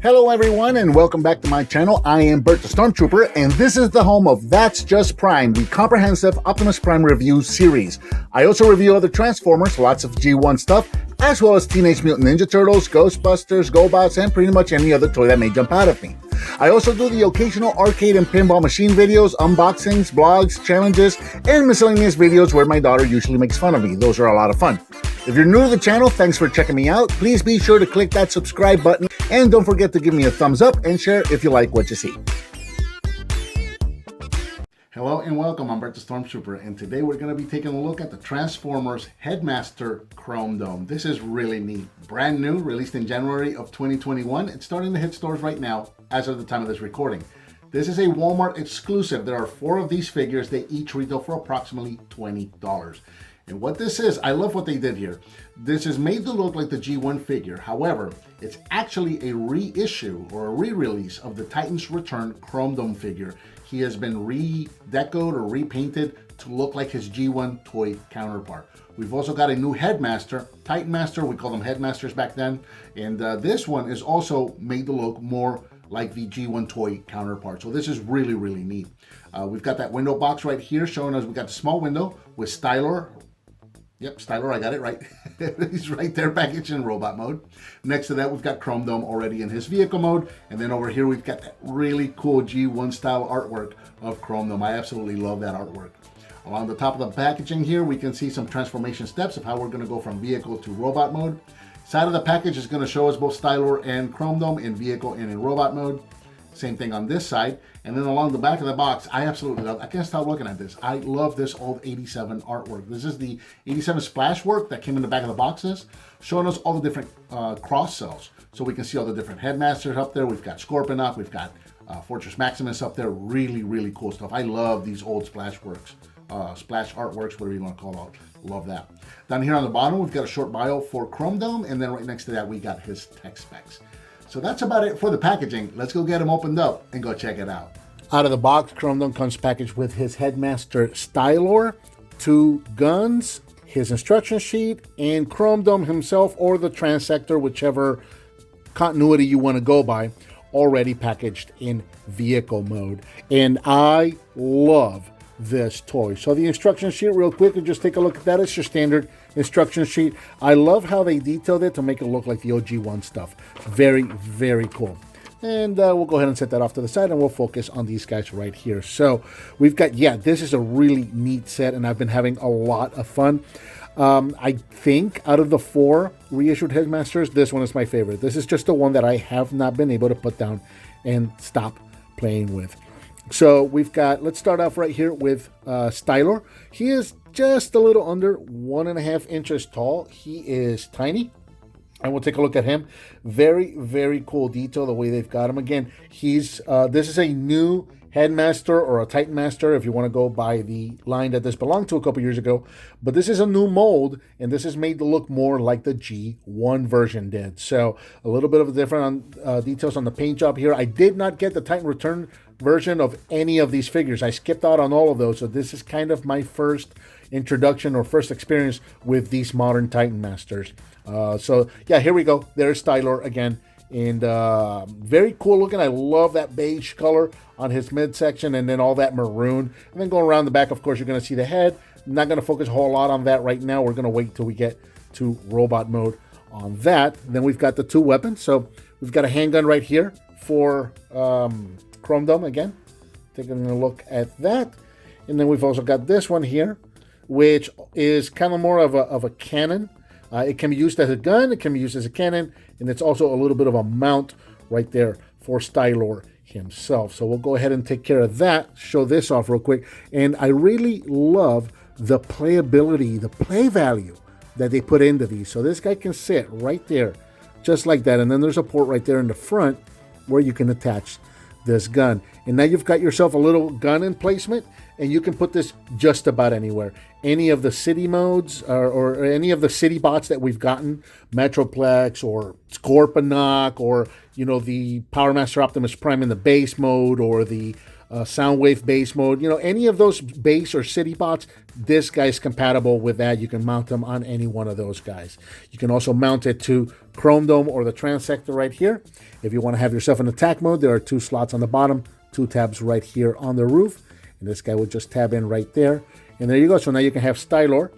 Hello everyone and welcome back to my channel. I am Bert the Stormtrooper and this is the home of That's Just Prime, the comprehensive Optimus Prime review series. I also review other Transformers, lots of G1 stuff, as well as Teenage Mutant Ninja Turtles, Ghostbusters, GoBots, and pretty much any other toy that may jump out at me. I also do the occasional arcade and pinball machine videos, unboxings, blogs, challenges, and miscellaneous videos where my daughter usually makes fun of me. Those are a lot of fun. If you're new to the channel, thanks for checking me out. Please be sure to click that subscribe button and don't forget to give me a thumbs up and share if you like what you see. Hello and welcome, I'm Bert the Stormtrooper, and today we're going to be taking a look at the Transformers Headmaster Chromedome. This is really neat. Brand new, released in January of 2021. It's starting to hit stores right now as of the time of this recording. This is a Walmart exclusive. There are 4 of these figures. They each retail for approximately $20. And what this is, I love what they did here. This is made to look like the G1 figure. However, it's actually a reissue or a re-release of the Titans Return Chromedome figure. He has been re-decoed or repainted to look like his G1 toy counterpart. We've also got a new Headmaster, Titan Master, we called them Headmasters back then. And this one is also made to look more like the G1 toy counterpart. So this is really, really neat. We've got that window box right here showing us we got the small window with Styler. Yep, Styler, I got it right. He's right there packaged in robot mode. Next to that, we've got Chromedome already in his vehicle mode. And then over here, we've got that really cool G1 style artwork of Chromedome. I absolutely love that artwork. Along the top of the packaging here, we can see some transformation steps of how we're going to go from vehicle to robot mode. Side of the package is going to show us both Styler and Chromedome in vehicle and in robot mode. Same thing on this side. And then along the back of the box, I absolutely love, I can't stop looking at this. I love this old 87 artwork. This is the 87 splash work that came in the back of the boxes, showing us all the different cross cells. So we can see all the different headmasters up there. We've got Scorponok, we've got Fortress Maximus up there. Really, really cool stuff. I love these old splash works, splash artworks, whatever you want to call it. Love that. Down here on the bottom, we've got a short bio for Chromedome, and then right next to that, we got his tech specs. So that's about it for the packaging. Let's go get him opened up and go check it out. Out of the box, Chromedome comes packaged with his Headmaster Styler, 2 guns, his instruction sheet, and Chromedome himself or the Transector, whichever continuity you want to go by, already packaged in vehicle mode. And I love this toy. So the instruction sheet, real quick, and just take a look at that. It's your standard instruction sheet. I love how they detailed it to make it look like the OG1 stuff. Very, very cool. And we'll go ahead and set that off to the side and we'll focus on these guys right here. So we've got, yeah, this is a really neat set and I've been having a lot of fun. I think out of the 4 reissued Headmasters, this one is my favorite. This is just the one that I have not been able to put down and stop playing with. So we've got, let's start off right here with Styler. He is just a little under 1.5 inches tall. He is tiny. And we'll take a look at him. Very, very cool detail, the way they've got him. Again, he's this is a new Headmaster or a Titan Master, if you want to go by the line that this belonged to a couple years ago. But this is a new mold, and this is made to look more like the G1 version did. So a little bit of different details on the paint job here. I did not get the Titan Return version of any of these figures. I skipped out on all of those. So this is kind of my first introduction or first experience with these modern Titan Masters. So yeah, here we go. There's Styler again, and very cool looking. I love that beige color on his midsection, and then all that maroon. And then going around the back, of course, you're going to see the head. I'm not going to focus a whole lot on that right now. We're going to wait till we get to robot mode on that. And then we've got the 2 weapons. So we've got a handgun right here for Chromedome again. Taking a look at that, and then we've also got this one here, which is kind of more of a cannon. It can be used as a gun, it can be used as a cannon, and it's also a little bit of a mount right there for Styler himself. So we'll go ahead and take care of that, show this off real quick. And I really love the playability, the play value that they put into these. So this guy can sit right there, just like that. And then there's a port right there in the front where you can attach this gun. And now you've got yourself a little gun emplacement, and you can put this just about anywhere. Any of the city modes or any of the city bots that we've gotten, Metroplex or Scorponok, or, you know, the Power Master Optimus Prime in the base mode, or the Soundwave base mode, any of those base or city bots, this guy's compatible with that. You can mount them on any one of those guys. You can also mount it to Chromedome or the Transector right here. If you want to have yourself in attack mode, there are 2 slots on the bottom, 2 tabs right here on the roof, and this guy will just tab in right there. And there you go. So now you can have Stylor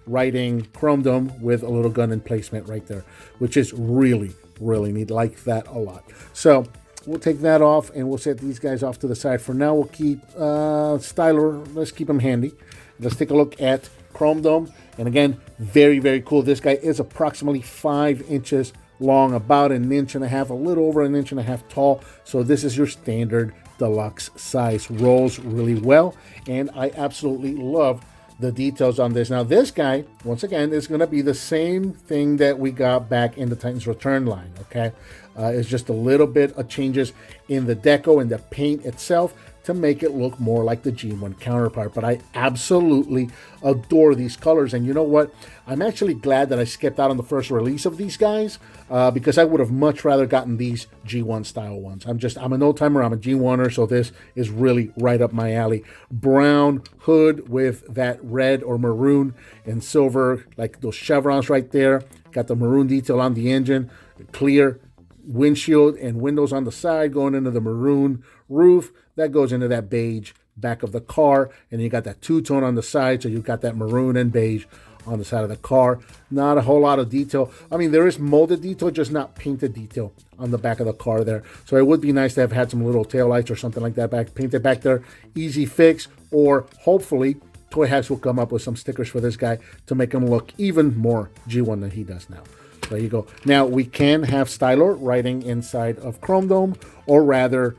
riding Chromedome with a little gun emplacement right there, which is really, really neat. Like that a lot. So we'll take that off and we'll set these guys off to the side. For now, we'll keep Stylor. Let's keep him handy. Let's take a look at Chromedome. And again, very, very cool. This guy is approximately 5 inches long, about 1.5 inches, a little over 1.5 inches tall. So this is your standard deluxe size. Rolls really well. And I absolutely love the details on this. Now, this guy, once again, is going to be the same thing that we got back in the Titans Return line, okay? It's just a little bit of changes in the deco and the paint itself to make it look more like the G1 counterpart. But I absolutely adore these colors. And you know what? I'm actually glad that I skipped out on the first release of these guys because I would have much rather gotten these G1 style ones. I'm an old timer. I'm a G1er, so this is really right up my alley. Brown hood with that red or maroon and silver, like those chevrons right there. Got the maroon detail on the engine. Clear windshield and windows on the side going into the maroon roof. That goes into that beige back of the car. And you got that two-tone on the side, so you've got that maroon and beige on the side of the car. Not a whole lot of detail. I mean, there is molded detail, just not painted detail on the back of the car there. So it would be nice to have had some little taillights or something like that painted back there. Easy fix, or hopefully Toy Hacks will come up with some stickers for this guy to make him look even more G1 than he does now. There you go. Now, we can have Stylor riding inside of Chromedome, or rather,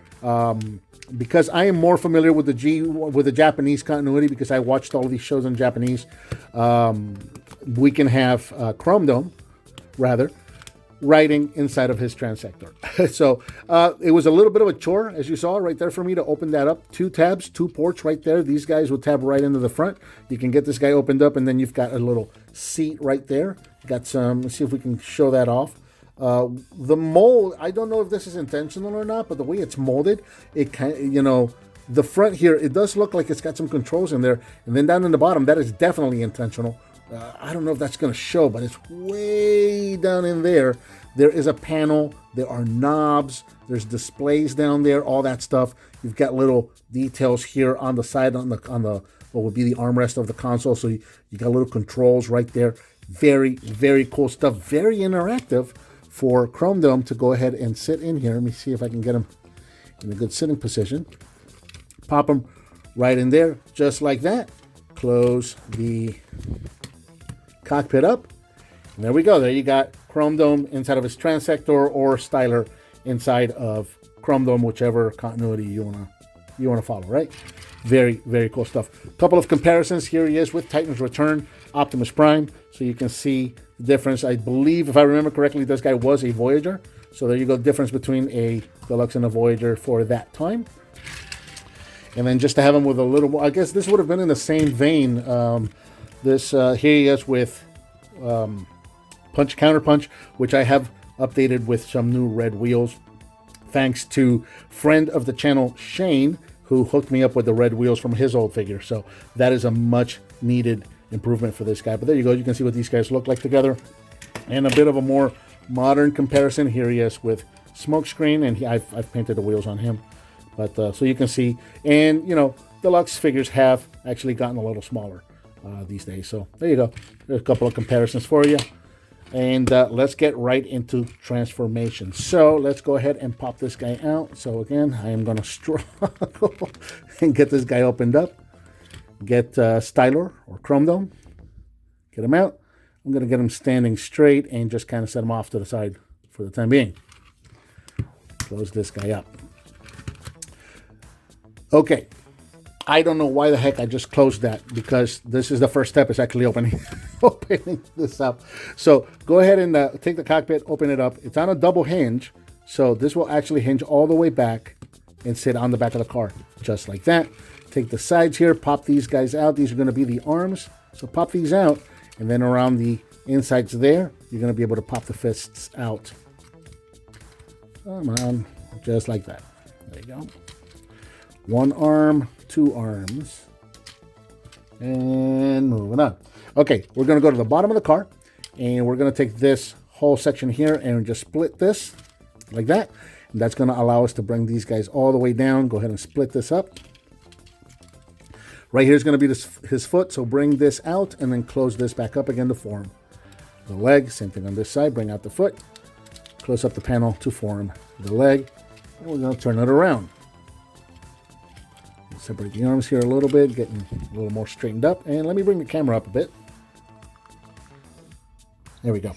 because I am more familiar with the Japanese continuity, because I watched all these shows in Japanese, we can have Chromedome, rather, riding inside of his Transector. So it was a little bit of a chore, as you saw right there, for me to open that up. 2 tabs, 2 ports right there. These guys will tab right into the front. You can get this guy opened up, and then you've got a little seat right there. Got some, let's see if we can show that off. The mold, I don't know if this is intentional or not, but the way it's molded, it kind of, the front here, it does look like it's got some controls in there. And then down in the bottom, that is definitely intentional. I don't know if that's going to show, but it's way down in there. There is a panel. There are knobs. There's displays down there, all that stuff. You've got little details here on the side, on the what would be the armrest of the console. So you got little controls right there. Very, very cool stuff. Very interactive for Chromedome to go ahead and sit in here. Let me see if I can get him in a good sitting position. Pop him right in there, just like that. Close the cockpit up. And there we go. There you got Chromedome inside of his Transector, or Stylor inside of Chromedome, whichever continuity you wanna follow, right? Very, very cool stuff. A couple of comparisons. Here he is with Titans Return, Optimus Prime, so you can see the difference. I believe, if I remember correctly, this guy was a Voyager. So there you go, difference between a Deluxe and a Voyager for that time. And then just to have him with a little more, I guess this would have been in the same vein. Here he is with Counterpunch, which I have updated with some new red wheels. Thanks to friend of the channel, Shane, who hooked me up with the red wheels from his old figure. So that is a much needed improvement for this guy. But there you go. You can see what these guys look like together. And a bit of a more modern comparison. Here he is with Smokescreen, and I've painted the wheels on him. But so you can see, and Deluxe figures have actually gotten a little smaller these days. So there you go. There's a couple of comparisons for you. And let's get right into transformation. So let's go ahead and pop this guy out. So again, I am going to struggle and get this guy opened up. Get Stylor or Chromedome. Get him out. I'm going to get him standing straight and just kind of set him off to the side for the time being. Close this guy up. Okay. I don't know why the heck I just closed that, because this is the first step, is actually opening this up. So go ahead and take the cockpit, open it up. It's on a double hinge, so this will actually hinge all the way back and sit on the back of the car, just like that. Take the sides here, pop these guys out. These are going to be the arms, so pop these out, and then around the insides there, you're going to be able to pop the fists out. Come on, just like that. There you go. One arm, two arms. And moving on. Okay, we're going to go to the bottom of the car, and we're going to take this whole section here and just split this like that. And that's going to allow us to bring these guys all the way down. Go ahead and split this up. Right here is going to be his foot, so bring this out and then close this back up again to form the leg. Same thing on this side. Bring out the foot, close up the panel to form the leg. And we're going to turn it around. Separate the arms here a little bit, getting a little more straightened up. And let me bring the camera up a bit. There we go.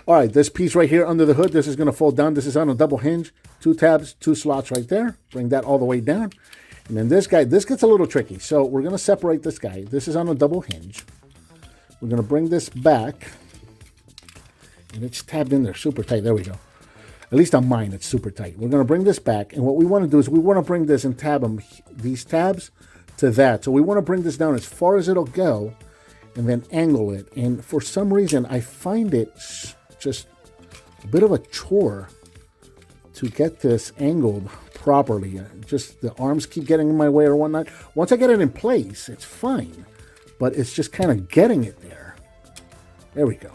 All right, this piece right here under the hood, this is going to fold down. This is on a double hinge. 2 tabs, 2 slots right there. Bring that all the way down. And then this guy, this gets a little tricky. So we're going to separate this guy. This is on a double hinge. We're going to bring this back. And it's tabbed in there super tight. There we go. At least on mine, it's super tight. We're going to bring this back. And what we want to do is we want to bring this and tab them, these tabs to that. So we want to bring this down as far as it'll go and then angle it. And for some reason, I find it just a bit of a chore to get this angled properly. Just the arms keep getting in my way or whatnot. Once I get it in place, it's fine. But it's just kind of getting it there. There we go.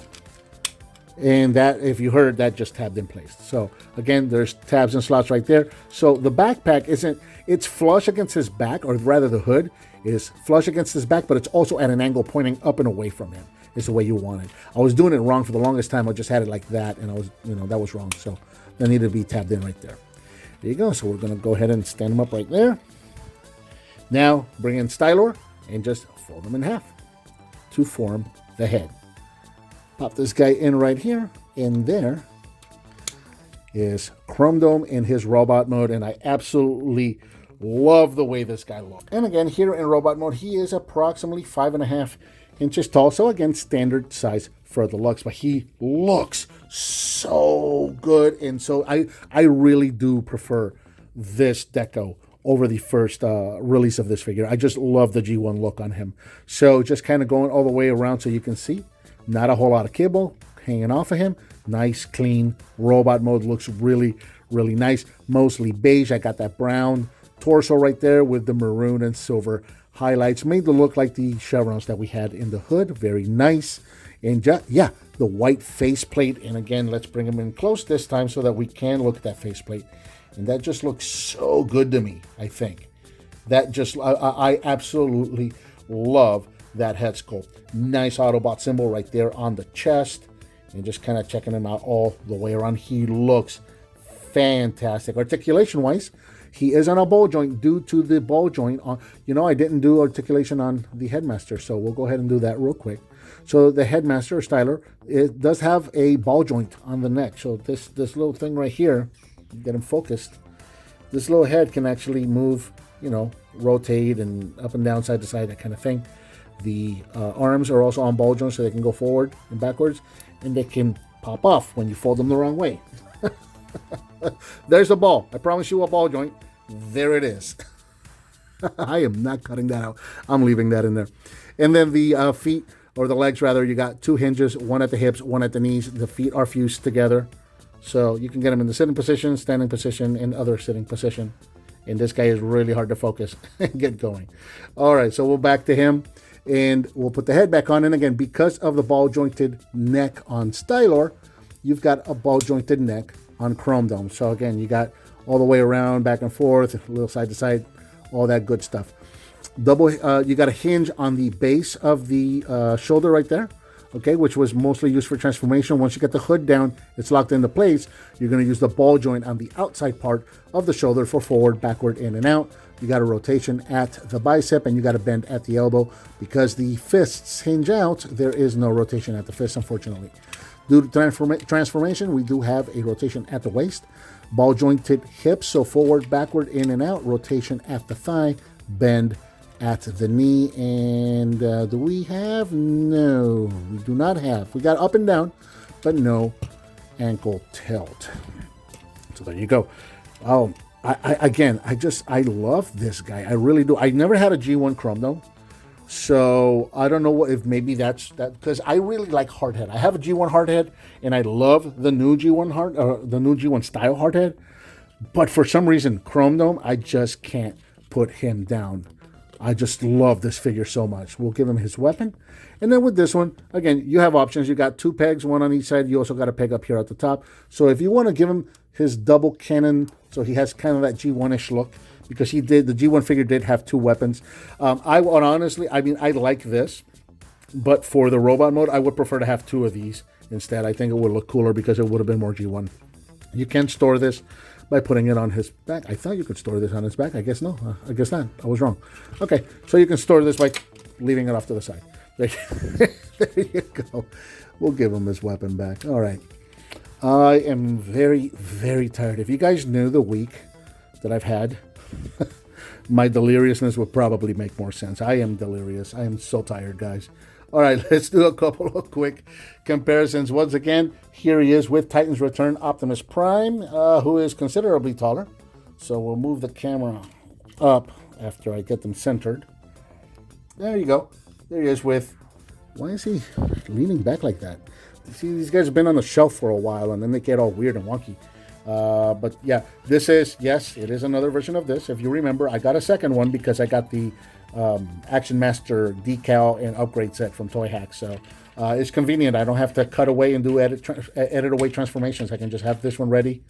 And that, if you heard, that just tabbed in place. So again, there's tabs and slots right there. So the backpack it's flush against his back, or rather the hood is flush against his back, but it's also at an angle pointing up and away from him. Is the way you want it. I was doing it wrong for the longest time. I just had it like that, and I was, that was wrong. So that needed to be tabbed in right there. There you go. So we're going to go ahead and stand them up right there. Now bring in Stylor and just fold them in half to form the head. Pop this guy in right here, and there is Chromedome in his robot mode, and I absolutely love the way this guy looks. And again, here in robot mode, he is approximately 5.5 inches tall, so again, standard size for the looks, but he looks so good, and so I really do prefer this deco over the first release of this figure. I just love the G1 look on him. So just kind of going all the way around so you can see. Not a whole lot of kibble hanging off of him. Nice, clean robot mode. Looks really, really nice. Mostly beige. I got that brown torso right there with the maroon and silver highlights. Made to look like the chevrons that we had in the hood. Very nice. And yeah, the white faceplate. And again, let's bring him in close this time so that we can look at that faceplate. And that just looks so good to me, I think. That just, I absolutely love that head sculpt. Nice Autobot symbol right there on the chest, and just kind of checking him out all the way around. He looks fantastic. Articulation wise, he is on a ball joint due to the ball joint on, I didn't do articulation on the Headmaster, so we'll go ahead and do that real quick. So the Headmaster or Stylor, it does have a ball joint on the neck. So this little thing right here, get him focused, this little head can actually move, rotate and up and down, side to side, that kind of thing. The arms are also on ball joints, so they can go forward and backwards, and they can pop off when you fold them the wrong way. There's the ball. I promise you a ball joint. There it is. I am not cutting that out. I'm leaving that in there. And then the feet, or the legs rather, you got 2 hinges, one at the hips, one at the knees. The feet are fused together. So you can get them in the sitting position, standing position, and other sitting position. And this guy is really hard to focus and get going. All right, so we'll back to him. And we'll put the head back on. And again, because of the ball jointed neck on Stylor, you've got a ball jointed neck on Chromedome. So again, you got all the way around, back and forth, a little side to side, all that good stuff. You got a hinge on the base of the shoulder right there. Okay, which was mostly used for transformation. Once you get the hood down, it's locked into place. You're going to use the ball joint on the outside part of the shoulder for forward, backward, in and out. You got a rotation at the bicep, and you got a bend at the elbow. Because the fists hinge out, there is no rotation at the fist, unfortunately. Due to transformation, we do have a rotation at the waist. Ball jointed hips, so forward, backward, in and out. Rotation at the thigh, bend at the knee. And do we have? No, we do not have. We got up and down, but no ankle tilt. So there you go. Oh, I love this guy. I really do. I never had a G1 Chromedome, so I don't know if maybe that's that, because I really like hardhead. I have a G1 hardhead, and I love the new G1 the new G1 style hardhead. But for some reason, Chromedome, I just can't put him down. I just love this figure so much. We'll give him his weapon. And then with this one, again, you have options. You got 2 pegs, 1 on each side. You also got a peg up here at the top. So if you want to give him his double cannon, so he has kind of that G1-ish look, because the G1 figure did have 2 weapons. I would honestly, I mean, I like this, but for the robot mode, I would prefer to have 2 of these instead. I think it would look cooler because it would have been more G1. You can store this by putting it on his back. I thought you could store this on his back. I guess no. I guess not. I was wrong. Okay, so you can store this by leaving it off to the side. There you go. We'll give him his weapon back. All right. I am very, very tired. If you guys knew the week that I've had, my deliriousness would probably make more sense. I am delirious. I am so tired, guys. All right, let's do a couple of quick comparisons. Once again, here he is with Titans Return Optimus Prime, who is considerably taller. So we'll move the camera up after I get them centered. There you go. There he is with... Why is he leaning back like that? See, these guys have been on the shelf for a while, and then they get all weird and wonky. But yeah, this is... Yes, it is another version of this. If you remember, I got a second one because I got the... Action Master decal and upgrade set from Toy Hack, so it's convenient. I don't have to cut away and do edit away transformations. I can just have this one ready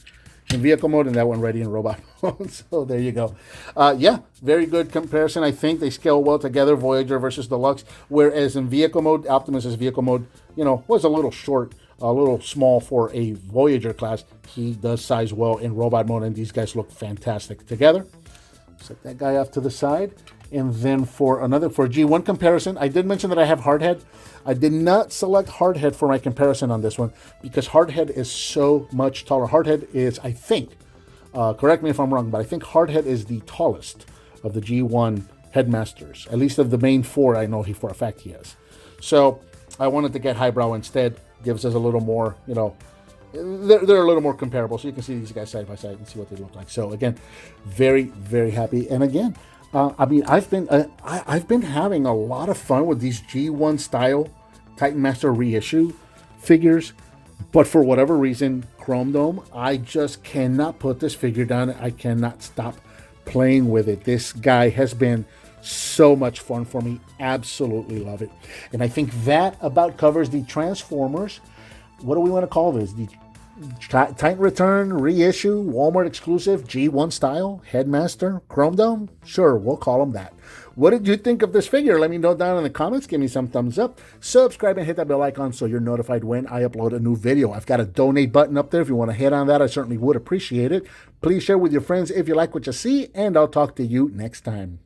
in vehicle mode and that one ready in robot mode. So there you go. Yeah, very good comparison. I think they scale well together, Voyager versus Deluxe, whereas in vehicle mode, Optimus's vehicle mode, you know, was a little short, a little small for a Voyager class. He does size well in robot mode, and these guys look fantastic together. Set that guy off to the side. And then for G1 comparison, I did mention that I have Hardhead. I did not select Hardhead for my comparison on this one because Hardhead is so much taller. Hardhead is, I think, correct me if I'm wrong, but I think Hardhead is the tallest of the G1 headmasters. At least of the main 4, I know for a fact he is. So I wanted to get Highbrow instead. Gives us a little more, you know, they're a little more comparable. So you can see these guys side by side and see what they look like. So again, very, very happy. And again, I mean, I've been having a lot of fun with these G1 style Titan Master reissue figures, but for whatever reason, Chromedome, I just cannot put this figure down. I cannot stop playing with it. This guy has been so much fun for me. Absolutely love it. And I think that about covers the Transformers. What do we want to call this? The Titan Return Reissue Walmart exclusive G1 style Headmaster Chromedome? Sure, we'll call them that. What did you think of this figure? Let me know down in the comments. Give me some thumbs up. Subscribe and hit that bell icon so you're notified when I upload a new video. I've got a donate button up there. If you want to hit on that, I certainly would appreciate it. Please share with your friends if you like what you see, and I'll talk to you next time.